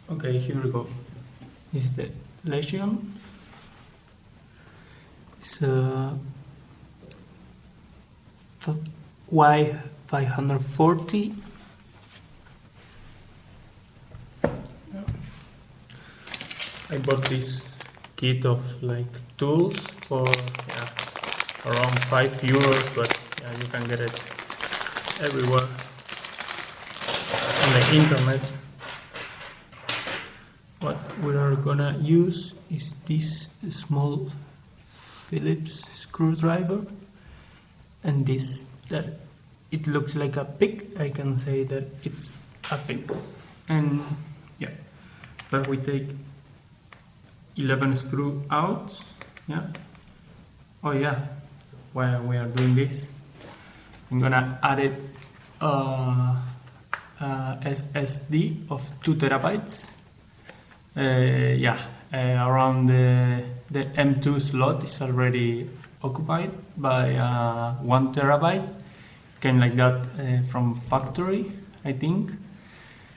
Okay, here we go. This is the Legion. It's a Y540. I bought this kit of like tools for around €5, but you can get it everywhere on the internet. What we are gonna use is this small Phillips screwdriver, and this that it looks like a pick. I can say that it's a pick. And yeah, first we take 11 screw out. Yeah. Oh yeah. While we are doing this, I'm gonna add it SSD of 2 terabytes. Around the M2 slot is already occupied by 1 terabyte, kind of like that from factory, I think.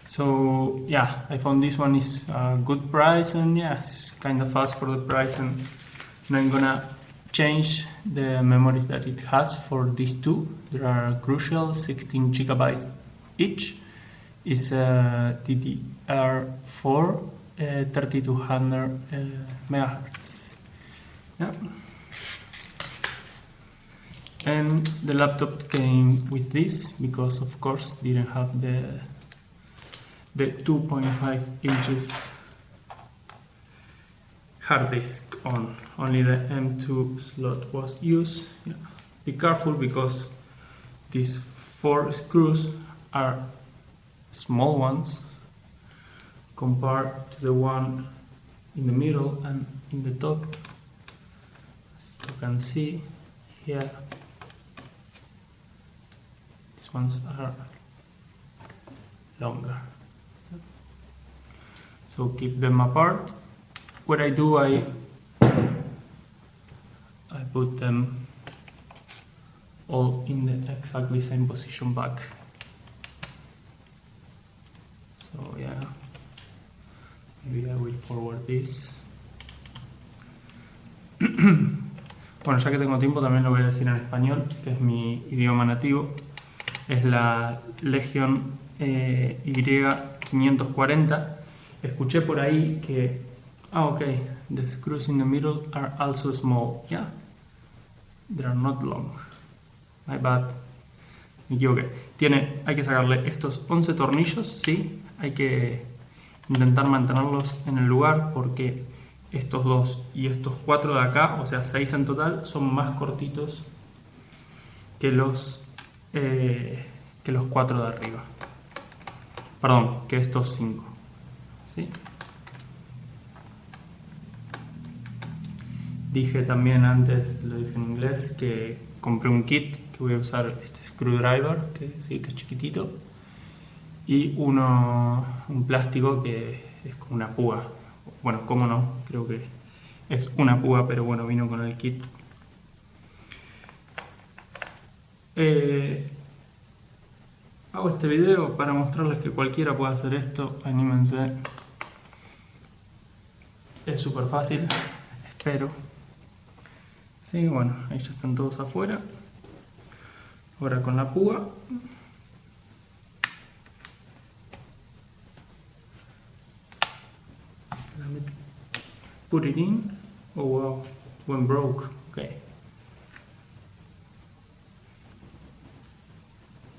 So yeah, I found this one is a good price, and yeah, it's kind of fast for the price, and I'm gonna change the memories that it has for these two. They are Crucial, 16 gigabytes each. It's DDR4 3200 megahertz. Yeah. And the laptop came with this because of course didn't have the 2.5 inches hard disk on, only the M2 slot was used. Yeah. Be careful because these 4 screws are small ones compared to the one in the middle and in the top. As you can see here, these ones are longer. So keep them apart. What I do, I put them all in the exactly same position back. So yeah, maybe I will forward this. Bueno, ya que tengo tiempo también lo voy a decir en español, que es mi idioma nativo. Es la Legion Y540. Escuché por ahí que the screws in the middle are also small. Yeah, they are not long. My bad. Me equivoqué. Hay que sacarle estos 11 tornillos, ¿sí? Hay que intentar mantenerlos en el lugar porque estos 2 y estos 4 de acá, o sea 6 en total, son más cortitos que los 4 de arriba. Perdón, que estos 5. ¿Sí? Dije también antes, lo dije en inglés, que compré un kit que voy a usar este screwdriver, que sí, que es chiquitito, y un plástico que es como una púa. Bueno, cómo no, creo que es una púa, pero bueno, vino con el kit. Hago este video para mostrarles que cualquiera puede hacer esto, anímense. Es súper fácil, espero. Sí, bueno, ahí ya están todos afuera. Ahora con la púa. Put it in. Oh wow, went broke. Okay.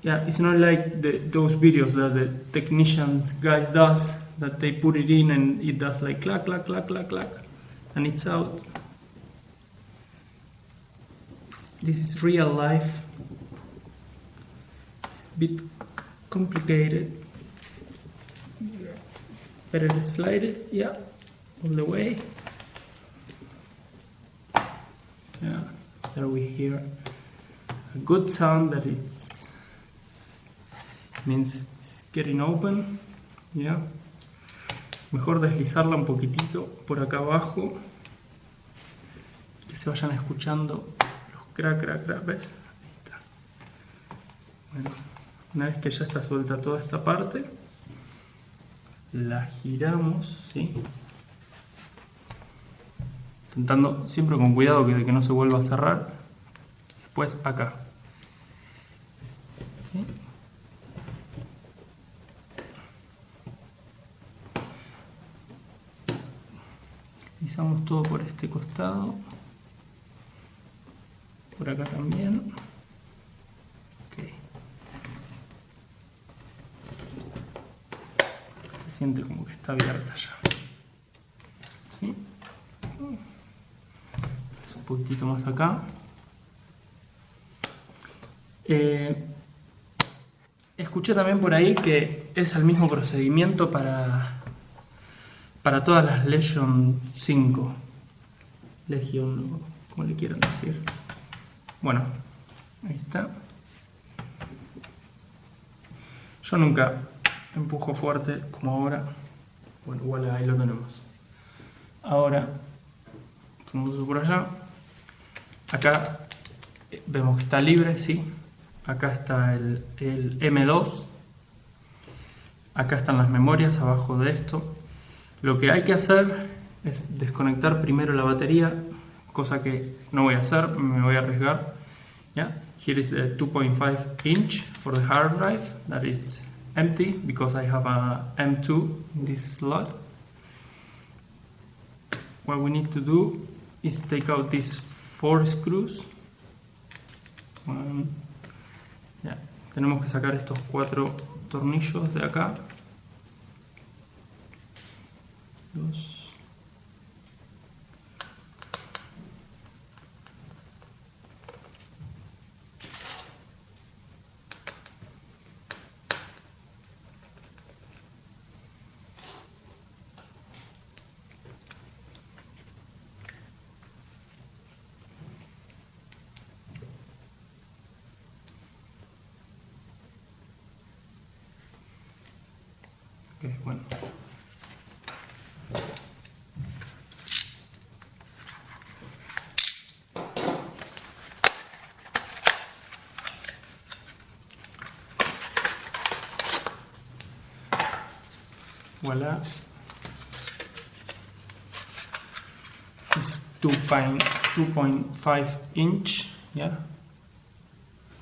Yeah, it's not like those videos that the technicians guys does, that they put it in and it does like clack, clack, clack, clack, clack, and it's out. This is real life. It's a bit complicated. Better to slide it, yeah, all the way. Yeah, there we hear a good sound that means it's getting open. Yeah. Mejor deslizarla un poquitito por acá abajo, que se vayan escuchando los crack, crack, crack. ¿Ves? Ahí está. Bueno, una vez que ya está suelta toda esta parte, la giramos, ¿sí? Intentando siempre con cuidado de que no se vuelva a cerrar. Después acá, ¿sí? Deslizamos todo por este costado, por acá también. Okay. Se siente como que está abierta ya, ¿sí? Un poquitito más acá. Escuché también por ahí que es el mismo procedimiento para todas las Legion 5. Legion, como le quieran decir. Bueno, ahí está. Yo nunca empujo fuerte como ahora. Bueno, igual ahí lo tenemos. Ahora, ponemos eso por allá. Acá vemos que está libre, ¿sí? Acá está el M2. Acá están las memorias abajo de esto. Lo que hay que hacer es desconectar primero la batería, cosa que no voy a hacer, me voy a arriesgar. Yeah? Here is the 2.5 inch for the hard drive that is empty because I have a M2 in this slot. What we need to do is take out these 4 screws. Yeah. Tenemos que sacar estos 4 tornillos de acá. 2. Okay, bueno. Voilà. It's 2.5 inch, yeah.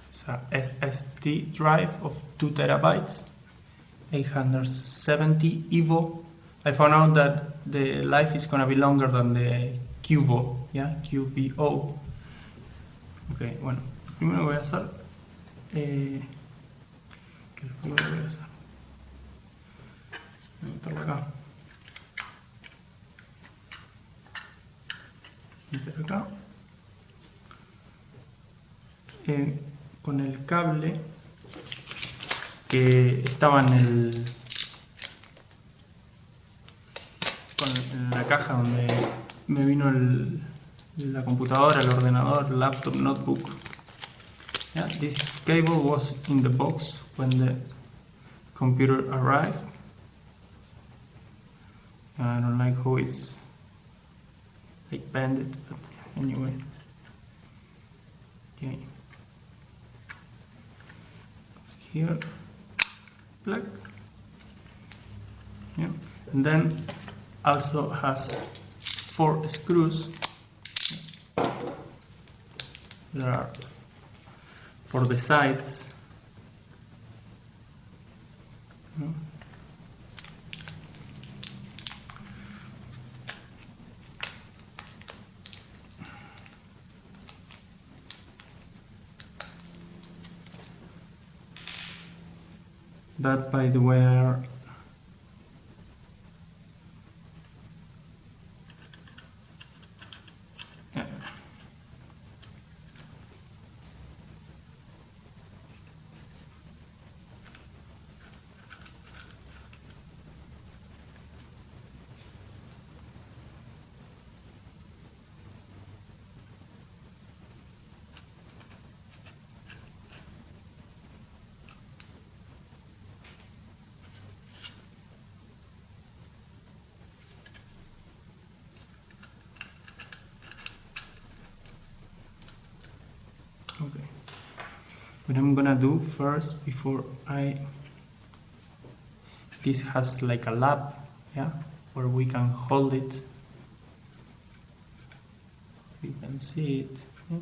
It's a SSD drive of 2 terabytes, 870 EVO. I found out that the life is gonna be longer than the QVO, yeah, QVO. Ok, bueno, primero voy a hacer. ¿Qué es lo primero que voy a hacer? Voy a meterlo acá. Meter acá. Con el cable que estaba en la caja donde me vino la computadora, el ordenador, el laptop, notebook. Yeah, this cable was in the box when the computer arrived. I don't like how it's like bended, but anyway. Okay. Here, plug. Yeah, and then also has 4 screws. There are for the sides. Yeah. That, by the way, are okay. What I'm gonna do first, before I case has like a lab, yeah, where we can hold it. You can see it, yeah?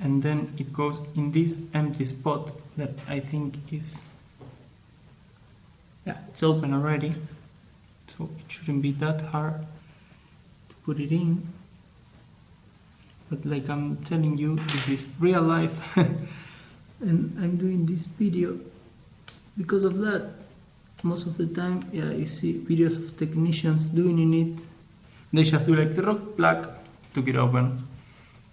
And then it goes in this empty spot that I think is, yeah, it's open already, so it shouldn't be that hard to put it in. But like I'm telling you, this is real life and I'm doing this video because of that. Most of the time, yeah, you see videos of technicians doing it. They just do like the rock plug to get open.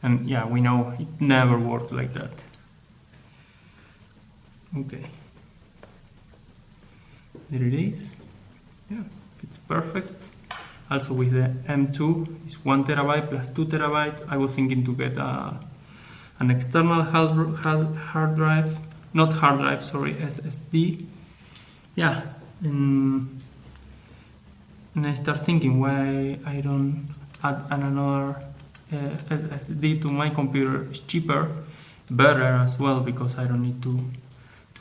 And yeah, we know it never worked like that. Okay. There it is. Yeah, it's perfect. Also with the M2, it's 1 terabyte plus 2 terabyte. I was thinking to get an external hard drive, not hard drive, sorry, SSD. Yeah, and I start thinking why I don't add another SSD to my computer. It's cheaper, better as well, because I don't need to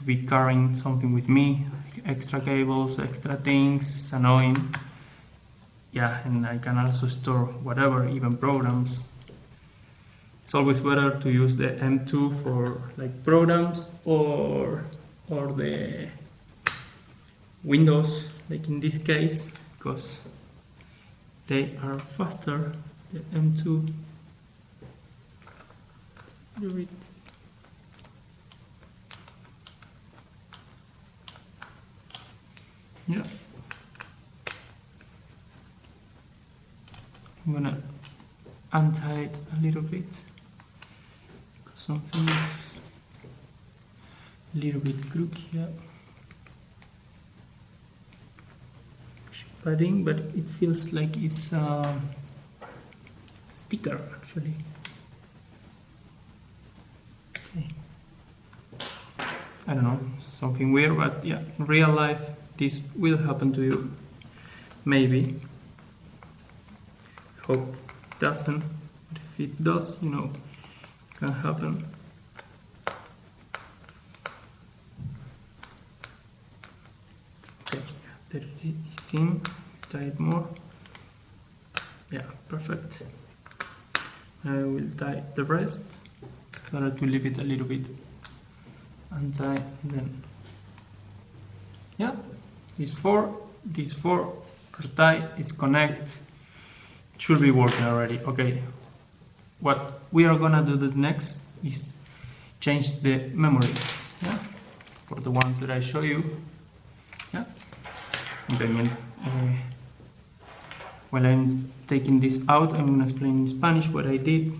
be carrying something with me, like extra cables, extra things. It's annoying. Yeah, and I can also store whatever, even programs. It's always better to use the M2 for like programs or the Windows, like in this case, because they are faster. The M2. Do it. Yeah. I'm gonna untie it a little bit because something is a little bit crooked here. Padding, but it feels like it's sticker actually. Okay. I don't know, something weird, but yeah, in real life this will happen to you. Maybe. Hope it doesn't, but if it does, you know, it can happen. Okay, there it is in. Tie it more. Yeah, perfect. I will tie the rest. It's better to leave it a little bit untie, and then yeah, these four are tied, it's connected. It should be working already. Okay, what we are gonna do the next is change the memories, yeah, for the ones that I show you. Yeah, okay, while I'm taking this out, I'm gonna explain in Spanish what I did.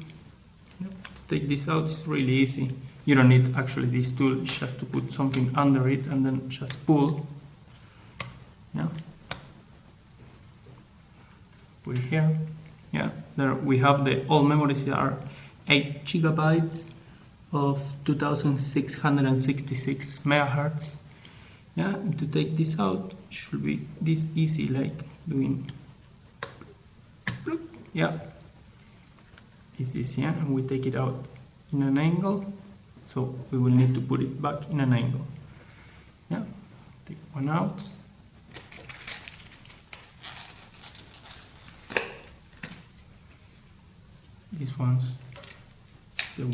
Yeah, to take this out is really easy. You don't need actually this tool, it's just to put something under it and then just pull. Yeah. Put it here. Yeah, there we have the all memories that are 8 gigabytes of 2666 megahertz. Yeah, and to take this out, it should be this easy, like doing. Yeah, it's easy, yeah? And we take it out in an angle, so we will need to put it back in an angle. Yeah, take one out. This one's the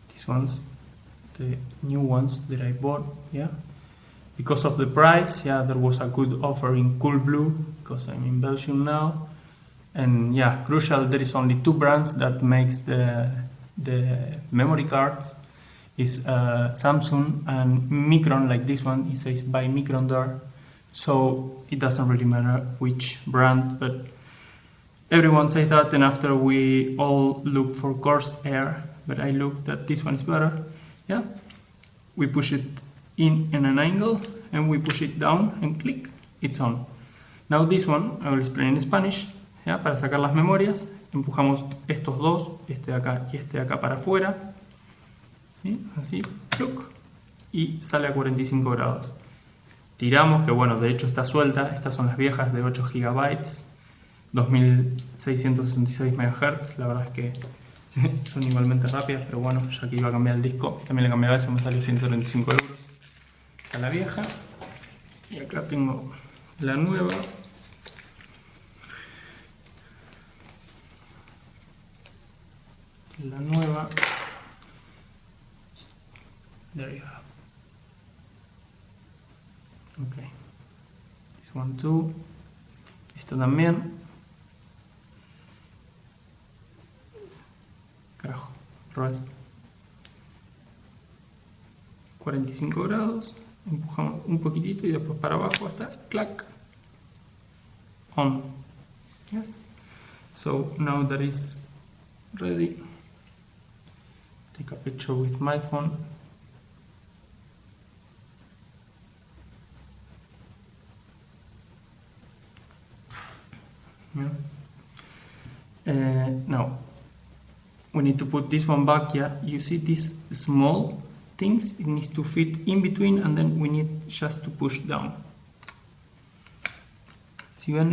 these ones, the new ones that I bought, yeah. Because of the price, yeah, there was a good offer in Coolblue, because I'm in Belgium now. And yeah, crucial, there is only 2 brands that makes the memory cards. Is Samsung and Micron, like this one, it says by Micron there. So it doesn't really matter which brand, but everyone says that, and after we all look for Corsair, but I looked that this one is better. Yeah, we push it in an angle and we push it down and click, it's on. Now this one, I will explain in Spanish. ¿Ya? Para sacar las memorias, empujamos estos dos, este de acá y este de acá para afuera. ¿Sí? Así, ¡pluc! Y sale a 45 grados. Tiramos, que bueno, de hecho está suelta, estas son las viejas de 8 GB, 2666 MHz, la verdad es que son igualmente rápidas, pero bueno, ya que iba a cambiar el disco, también le cambiaba eso, me salió 135 euros. Acá la vieja, y acá tengo la nueva. La nueva. There you have. Ok. This one too. Esto también. Carajo. Rest. 45 grados. Empujamos un poquitito y después para abajo hasta clack. On. Yes. So now that is ready. Take a picture with my phone. Yeah. Now we need to put this one back. Yeah, you see these small things, it needs to fit in between, and then we need just to push down. Si ven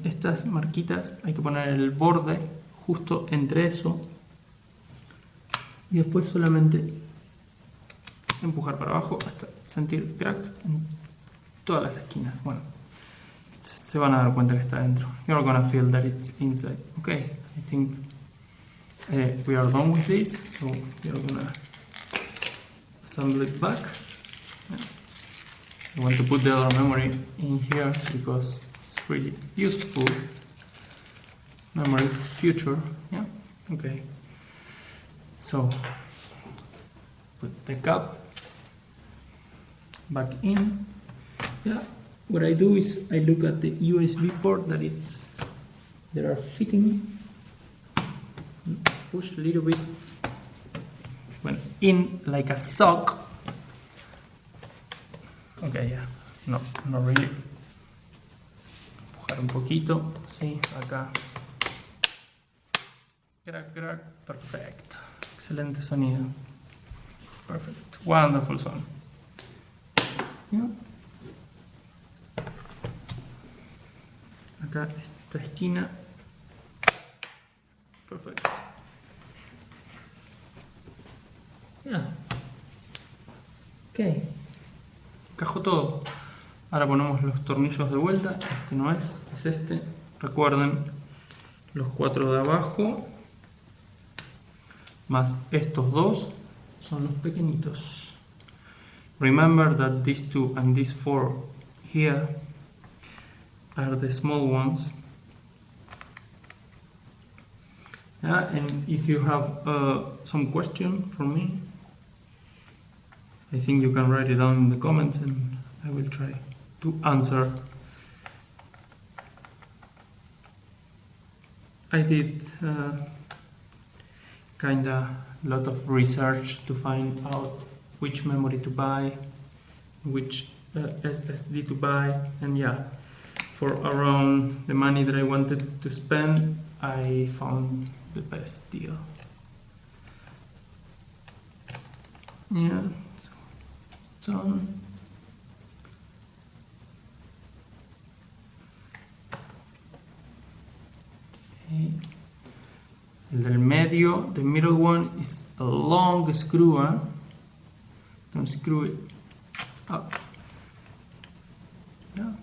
estas marquitas, hay que poner el borde justo entre eso y después solamente empujar para abajo hasta sentir crack en todas las esquinas. Bueno, se van a dar cuenta que está dentro. You're gonna feel that it's inside. Okay, I think we are done with this, so we're gonna assemble it back. I want to put the other memory in here because it's really useful. Memory future, yeah, okay. So put the cap back in. Yeah, what I do is I look at the USB port that they are fitting. Push a little bit, went in like a sock. Okay, yeah, no, not really. Empujar un poquito, sí, acá. Crack, crack, perfecto. Excelente sonido. Perfect, wonderful sound. Yeah. Acá esta esquina. Perfecto. Yeah. Ok. Encajo todo. Ahora ponemos los tornillos de vuelta. Este no es este. Recuerden, los 4 de abajo más estos dos son los pequeñitos. Remember that these 2 and these 4 here are the small ones. Yeah, and if you have some question for me, I think you can write it down in the comments and I will try to answer. I did kinda lot of research to find out which memory to buy, which SSD to buy, and yeah, for around the money that I wanted to spend, I found the best deal. Yeah, so done. Okay. El del medio, the middle one, is a long screw. Don't screw it up. Yeah.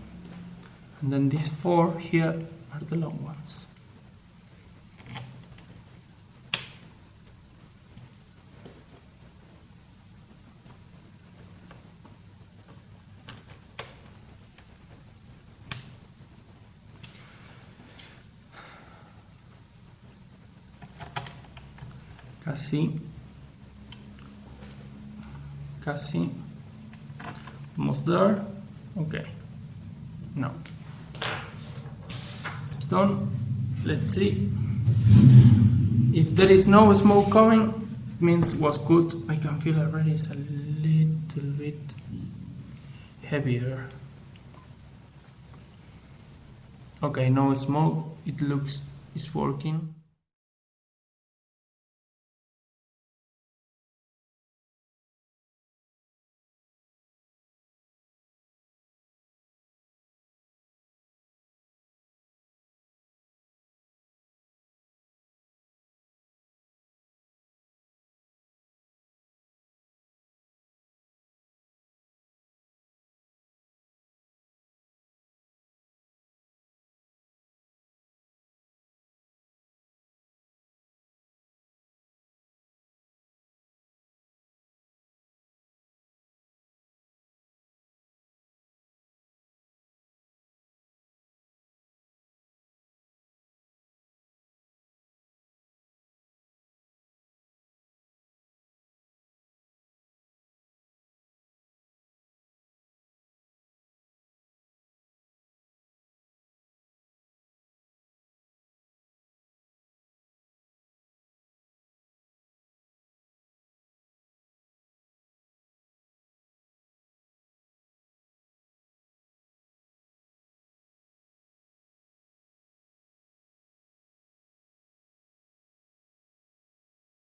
And then these 4 here are the long ones. Casi, almost there. Okay, now it's done. Let's see if there is no smoke coming. It means it was good. I can feel already it's a little bit heavier. Okay, no smoke. It looks it's working.